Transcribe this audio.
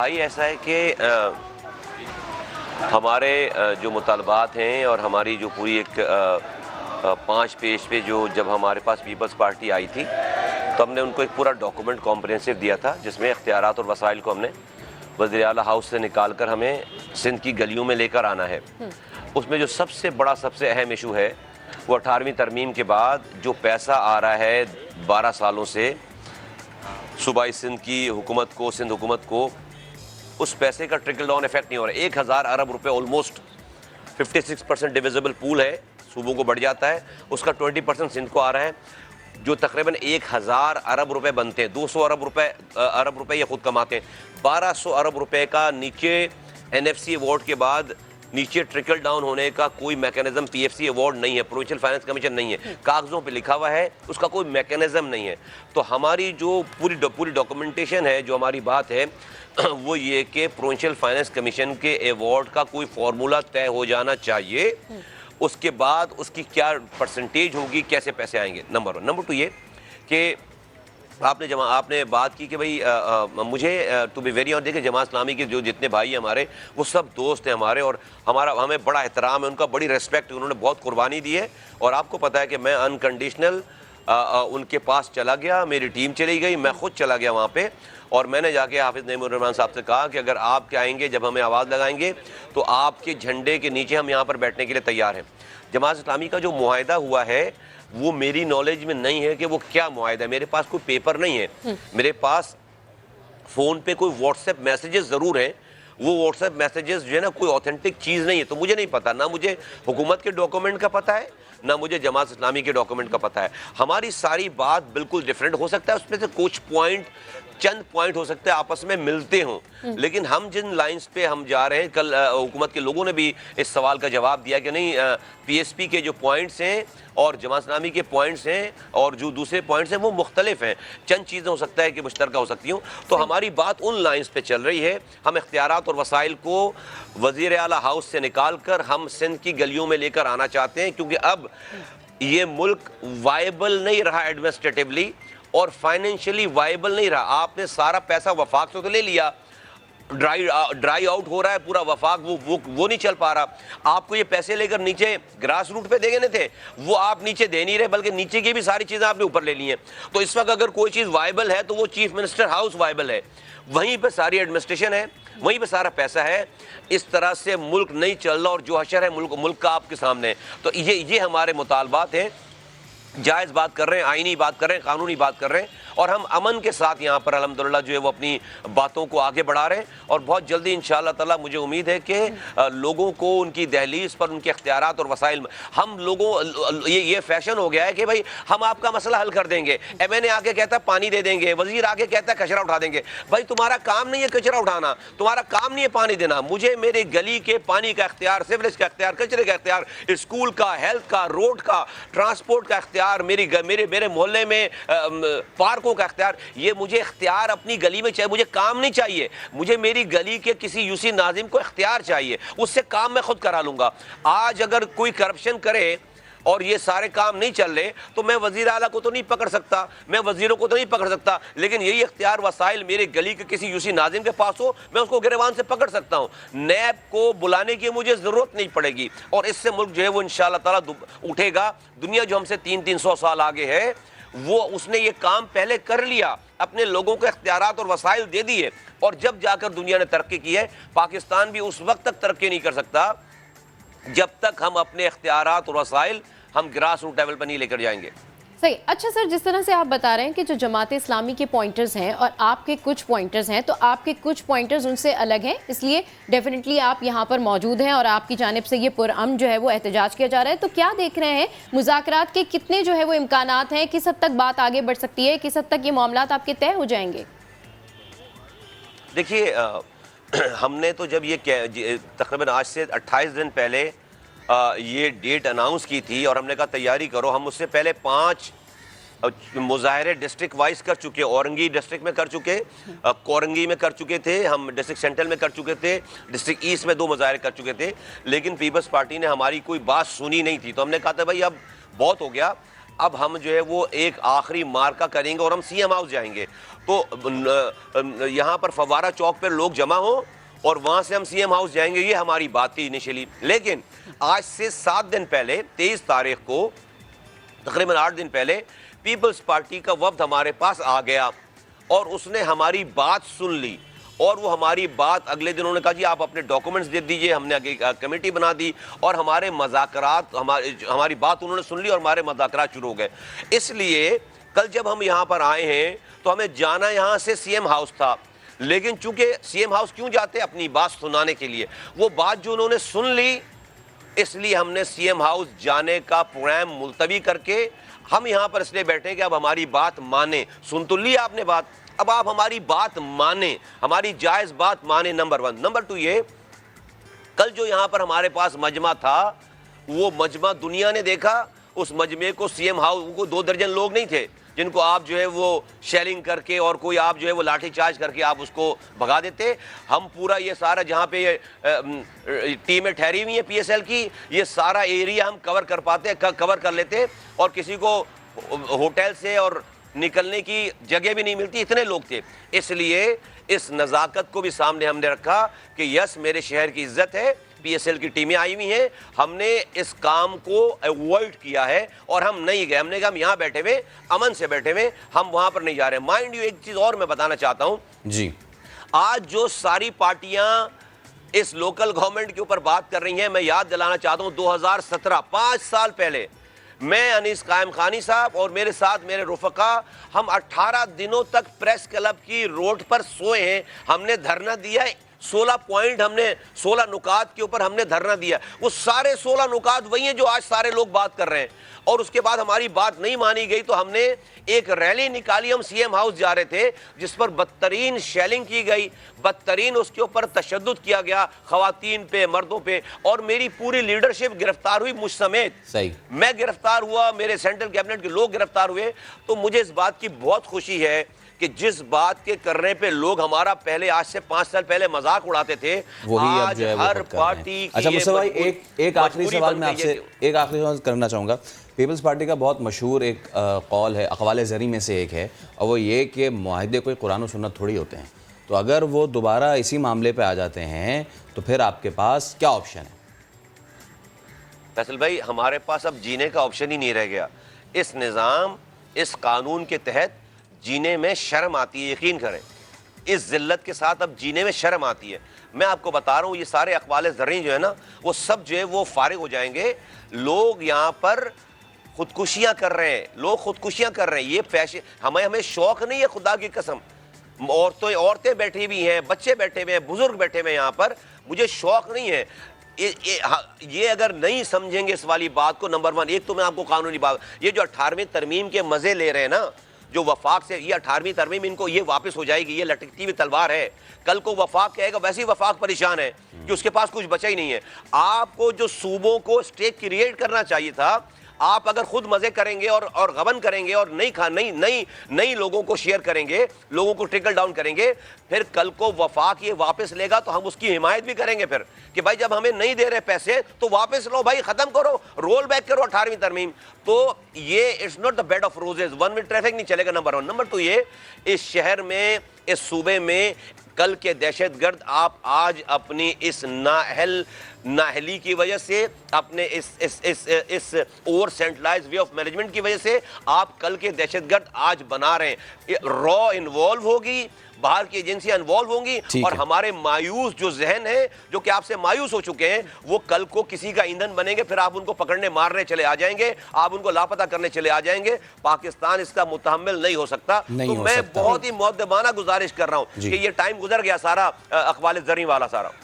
भाई ऐसा है कि हमारे जो मुतालबात हैं और हमारी जो पूरी एक 5 पेज पे जो जब हमारे पास पीपल्स पार्टी आई थी तो हमने उनको एक पूरा डॉक्यूमेंट कॉम्प्रिहेंसिव दिया था जिसमें इख्तियारात और वसाइल को हमने वज़ीर आला हाउस से निकाल कर हमें सिंध की गलियों में लेकर आना है। उसमें जो सबसे बड़ा सबसे अहम इशू है वो 18वीं तरमीम के बाद जो पैसा आ रहा है 12 सालों से सूबाई सिंध की हुकूमत को, सिंध हुकूमत को, उस पैसे का ट्रिकल डाउन इफेक्ट नहीं हो रहा है। 1000 अरब रुपए ऑलमोस्ट 56% डिविजिबल पूल है, सूबों को बढ़ जाता है, उसका 20% सिंध को आ रहा है। जो तकरीबन 1000 अरब रुपए बनते हैं, 200 अरब रुपए ये खुद कमाते हैं, 1200 अरब रुपए का नीचे NFC अवार्ड के बाद नीचे ट्रिकल डाउन होने का कोई मैकेनिज्म PFC अवार्ड नहीं है, प्रोविंशियल फाइनेंस कमीशन नहीं है, कागजों पे लिखा हुआ है, उसका कोई मैकेनिज्म नहीं है। तो हमारी जो पूरी डॉक्यूमेंटेशन है, जो हमारी बात है वो ये कि प्रोविंशियल फाइनेंस कमीशन के अवार्ड का कोई फार्मूला तय हो जाना चाहिए, उसके बाद उसकी क्या परसेंटेज होगी, कैसे पैसे आएंगे, नंबर 1। नंबर 2 ये कि आपने बात की कि भाई मुझे टू बी वेरी ऑन, देखिए जमात इस्लामी के जो जितने भाई हमारे वो सब दोस्त हैं हमारे, और हमें बड़ा एहतराम है, उनका बड़ी रेस्पेक्ट है, उन्होंने बहुत कुर्बानी दी है। और आपको पता है कि मैं अनकंडीशनल उनके पास चला गया, मेरी टीम चली गई, मैं खुद चला गया वहाँ पे, और मैंने जाके हाफिज़ नईमुर रहमान साहब से कहा कि अगर आप आएंगे, जब हमें आवाज़ लगाएंगे तो आपके झंडे के नीचे हम यहाँ पर बैठने के लिए तैयार हैं। जमात इस्लामी का जो मुआहिदा हुआ है वो मेरी नॉलेज में नहीं है कि वो क्या मुआहिदा है, मेरे पास कोई पेपर नहीं है, मेरे पास फ़ोन पे कोई व्हाट्सएप मैसेजेस ज़रूर हैं, वो व्हाट्सएप मैसेजेस जो है ना कोई ऑथेंटिक चीज़ नहीं है। तो मुझे नहीं पता, ना मुझे हुकूमत के डॉक्यूमेंट का पता है, ना मुझे जमात इस्लामी के डॉक्यूमेंट का पता है। हमारी सारी बात बिल्कुल डिफरेंट हो सकता है, उसमें से कुछ चंद पॉइंट हो सकते हैं आपस में मिलते हों, लेकिन हम जिन लाइंस पे हम जा रहे हैं, कल हुकूमत के लोगों ने भी इस सवाल का जवाब दिया कि नहीं, PSP के जो पॉइंट्स हैं और जमात इस्लामी के पॉइंट्स हैं और जो दूसरे पॉइंट्स हैं वो मुख्तलिफ हैं, चंद चीज़ें हो सकता है कि मुश्तरका हो सकती हूँ। तो हमारी बात उन लाइंस पे चल रही है, हम इख्तियारात और वसाइल को वज़ीर आला हाउस से निकाल कर हम सिंध की गलियों में लेकर आना चाहते हैं, क्योंकि अब ये मुल्क वायबल नहीं रहा एडमिनिस्ट्रेटिवली और फाइनेंशियली वायबल नहीं रहा। आपने सारा पैसा वफाक से तो ले लिया, ड्राई आउट हो रहा है पूरा वफाक, वो नहीं चल पा रहा। आपको ये पैसे लेकर नीचे ग्रास रूट पे देने थे, वो आप नीचे दे नहीं रहे, बल्कि नीचे की भी सारी चीज़ें आपने ऊपर ले ली हैं। तो इस वक्त अगर कोई चीज़ वायबल है तो वो चीफ मिनिस्टर हाउस वायबल है, वहीं पे सारी एडमिनिस्ट्रेशन है, वहीं पे सारा पैसा है। इस तरह से मुल्क नहीं चल रहा और जो हशर है मुल्क का आपके सामने है। तो ये हमारे मुतालबात हैं, जायज़ बात कर रहे हैं, आईनी बात कर रहे हैं, कानूनी बात कर रहे हैं, और हम अमन के साथ यहाँ पर अल्हम्दुलिल्लाह जो है वो अपनी बातों को आगे बढ़ा रहे हैं। और बहुत जल्दी इंशाअल्लाह ताला मुझे उम्मीद है कि लोगों को उनकी दहलीज पर उनके इख्तियारात और वसाइल, हम लोगों ये फैशन हो गया है कि भाई हम आपका मसला हल कर देंगे, MNA आके कहता है पानी दे देंगे, वजीर आके कहता है कचरा उठा देंगे। भाई तुम्हारा काम नहीं है कचरा उठाना, तुम्हारा काम नहीं है पानी देना, मुझे मेरे गली के पानी का इख्तियार, सिवरेज का इख्तियार, कचरे का इख्तियार, स्कूल का, हेल्थ का, रोड का, ट्रांसपोर्ट का इख्तियार, मेरे मोहल्ले में पार्कों का इख्तियार, ये मुझे इख्तियार अपनी गली में चाहिए। मुझे काम नहीं चाहिए, मुझे मेरी गली के किसी UC नाजिम को इख्तियार चाहिए, उससे काम मैं खुद करा लूंगा। आज अगर कोई करप्शन करे और ये सारे काम नहीं चल रहे तो मैं वजीर आला को तो नहीं पकड़ सकता, मैं वजीरों को तो नहीं पकड़ सकता, लेकिन यही इख्तियार वसाइल मेरे गली के किसी UC नाजिम के पास हो, मैं उसको गिरबान से पकड़ सकता हूँ। नैब को बुलाने की मुझे ज़रूरत नहीं पड़ेगी और इससे मुल्क जो है वो इंशाअल्लाह ताला उठेगा। दुनिया जो हमसे 300-300 साल आगे है, वो उसने ये काम पहले कर लिया, अपने लोगों को इख्तियारात और वसाइल दे दिए, और जब जाकर दुनिया ने तरक्की की है। पाकिस्तान भी उस वक्त तक तरक्की नहीं कर सकता जब तक हम अपने इख्तियारात और वसाइल हम ग्रास रूट लेवल पर नहीं लेकर जाएंगे। सही। अच्छा सर, जिस तरह से आप बता रहे हैं कि जो जमात इस्लामी के पॉइंटर्स हैं और आपके कुछ पॉइंटर्स हैं, तो आपके कुछ पॉइंटर्स उनसे अलग हैं, इसलिए डेफिनेटली आप यहाँ पर मौजूद हैं और आपकी जानिब से ये पुरअमन जो है वो एहतजाज किया जा रहा है। तो क्या देख रहे हैं, मुज़ाकरात के कितने जो है वो इम्कानात हैं, किस हद तक बात आगे बढ़ सकती है, किस हद तक ये मामलात आपके तय हो जाएंगे? देखिए हमने तो जब ये तकरीबन आज से 28 दिन पहले ये डेट अनाउंस की थी और हमने कहा तैयारी करो, हम उससे पहले 5 मुजाहरे डिस्ट्रिक्ट वाइज कर चुके, औरंगी डिस्ट्रिक्ट में कर चुके, कोरंगी में कर चुके थे, हम डिस्ट्रिक्ट सेंट्रल में कर चुके थे, डिस्ट्रिक्ट ईस्ट में 2 मुजाहरे कर चुके थे, लेकिन पीपल्स पार्टी ने हमारी कोई बात सुनी नहीं थी। तो हमने कहा था भाई अब बहुत हो गया, अब हम जो है वो एक आखिरी मार्का करेंगे और हम सीएम हाउस जाएंगे। तो यहाँ पर फव्वारा चौक पर लोग जमा हो और वहां से हम सीएम हाउस जाएंगे, ये हमारी बात थी इनिशियली। लेकिन आज से 7 दिन पहले 23 तारीख को, तकरीबन 8 दिन पहले, पीपल्स पार्टी का वफ्द हमारे पास आ गया और उसने हमारी बात सुन ली। और वो हमारी बात अगले दिन उन्होंने कहा जी आप अपने डॉक्यूमेंट्स दे दीजिए। हमने आगे कमेटी बना दी और हमारे मज़ाकरात, हमारी बात उन्होंने सुन ली और हमारे मज़ाकरात शुरू हो गए। इसलिए कल जब हम यहाँ पर आए हैं तो हमें जाना यहाँ से सीएम हाउस था, लेकिन चूंकि सीएम हाउस क्यों जाते, अपनी बात सुनाने के लिए, वो बात जो उन्होंने सुन ली, इसलिए हमने सीएम हाउस जाने का प्रोग्राम मुलतवी करके हम यहाँ पर इसलिए बैठे कि अब हमारी बात माने। सुन तो ली आपने बात, अब आप हमारी बात माने, हमारी जायज़ बात माने, नंबर 1। नंबर 2 ये, कल जो यहाँ पर हमारे पास मजमा था, वो मजमा दुनिया ने देखा। उस मजमे को सीएम हाउस को 2 दर्जन लोग नहीं थे जिनको आप जो है वो शेलिंग करके और कोई आप जो है वो लाठी चार्ज करके आप उसको भगा देते। हम पूरा ये सारा जहाँ पे टीमें ठहरी हुई हैं पीएसएल की, ये सारा एरिया हम कवर कर लेते और किसी को होटल से और निकलने की जगह भी नहीं मिलती, इतने लोग थे। इसलिए इस नज़ाकत को भी सामने हमने रखा कि यस, मेरे शहर की इज्जत है, पीएसएल की टीमें आई हुई हैं, हमने इस काम को अवॉइड किया है और हम नहीं गए। हमने कहा हम यहाँ बैठे हुए, अमन से बैठे हुए, हम वहाँ पर नहीं जा रहे। माइंड यू, एक चीज़ और मैं बताना चाहता हूँ जी, आज जो सारी पार्टियां इस लोकल गवर्नमेंट के ऊपर बात कर रही हैं, मैं याद दिलाना चाहता हूँ 2017, 5 साल पहले, मैं अनीस कायम खानी साहब और मेरे साथ मेरे रुफका, हम 18 दिनों तक प्रेस क्लब की रोड पर सोए हैं। हमने धरना दिया है, 16 पॉइंट, हमने 16 नुकात के ऊपर हमने धरना दिया। वो सारे 16 नुकात वही हैं जो आज सारे लोग बात कर रहे हैं। और उसके बाद हमारी बात नहीं मानी गई तो हमने एक रैली निकाली, हम सीएम हाउस जा रहे थे, जिस पर बदतरीन शेलिंग की गई, बदतरीन उसके ऊपर तशद्दुद किया गया, खवातीन पे, मर्दों पे, और मेरी पूरी लीडरशिप गिरफ्तार हुई, मुझ समेत। सही, मैं गिरफ्तार हुआ, मेरे सेंट्रल कैबिनेट के लोग गिरफ्तार हुए। तो मुझे इस बात की बहुत खुशी है कि जिस बात के करने पे लोग हमारा पहले, आज से 5 साल पहले मजाक उड़ाते थे, वही आज हर पार्टी। अच्छा मुस्तफा भाई, एक आखिरी सवाल मैं आपसे करना चाहूँगा। पीपल्स पार्टी का बहुत मशहूर एक कौल है, अक़वाल ज़री में से एक है, और वो ये कि मुआहिदे कोई कुरान और सुन्नत थोड़ी होते हैं। तो अगर वो दोबारा इसी मामले पे आ जाते हैं तो फिर आपके पास क्या ऑप्शन है? फैसल भाई, हमारे पास अब जीने का ऑप्शन ही नहीं रह गया। इस निज़ाम, इस कानून के तहत जीने में शर्म आती है, यकीन करें। इस जिल्लत के साथ अब जीने में शर्म आती है। मैं आपको बता रहा हूँ, ये सारे अक़वाल ज़री जो है ना, वो सब जो है वो फारिग हो जाएंगे। लोग यहाँ पर खुदकुशियाँ कर रहे हैं, लोग खुदकुशियाँ कर रहे हैं। ये फैशन, हमें शौक़ नहीं है, खुदा की कसम। औरतें बैठी हुई हैं, बच्चे बैठे हुए हैं, बुजुर्ग बैठे हुए हैं यहाँ पर, मुझे शौक़ नहीं है। ये अगर नहीं समझेंगे इस वाली बात को, नंबर 1, एक तो मैं आपको कानूनी बात, ये जो 18वीं तरमीम के मज़े ले रहे हैं ना, जो वफाक से, ये 18वीं तरमीम इनको ये वापस हो जाएगी, ये लटकती हुई तलवार है। कल को वफाक कहेगा, वैसे ही वफाक परेशान है कि उसके पास कुछ बचा ही नहीं है। आपको जो सूबों को स्टेट क्रिएट करना चाहिए था, आप अगर खुद मजे करेंगे और गबन करेंगे और नई लोगों को शेयर करेंगे, लोगों को ट्रिकल डाउन करेंगे, फिर कल को वफाक ये वापस लेगा तो हम उसकी हिमायत भी करेंगे फिर कि भाई जब हमें नहीं दे रहे पैसे तो वापस लो भाई, खत्म करो, रोल बैक करो 18वीं तरमीम। तो ये it's not the bed of roses, 1 way traffic नहीं चलेगा, नंबर 1। नंबर 2 ये, इस शहर में, इस सूबे में कल के दहशतगर्द, आप आज अपनी इस नाहली की वजह से, अपने इस over centralise way of management की वजह से आप कल के दहशतगर्द आज बना रहे हैं। रॉ इन्वॉल्व होगी, बाहर की एजेंसियां इन्वॉल्व होंगी, और हमारे मायूस जो जहन है, जो कि आपसे मायूस हो चुके हैं, वो कल को किसी का ईंधन बनेंगे। फिर आप उनको पकड़ने मारने चले आ जाएंगे, आप उनको लापता करने चले आ जाएंगे। पाकिस्तान इसका मुतहम्मिल नहीं हो सकता। तो मैं बहुत ही मुअद्दबाना गुजारिश कर रहा हूँ कि ये टाइम गुजर गया सारा अक़वाल ज़री वाला सारा।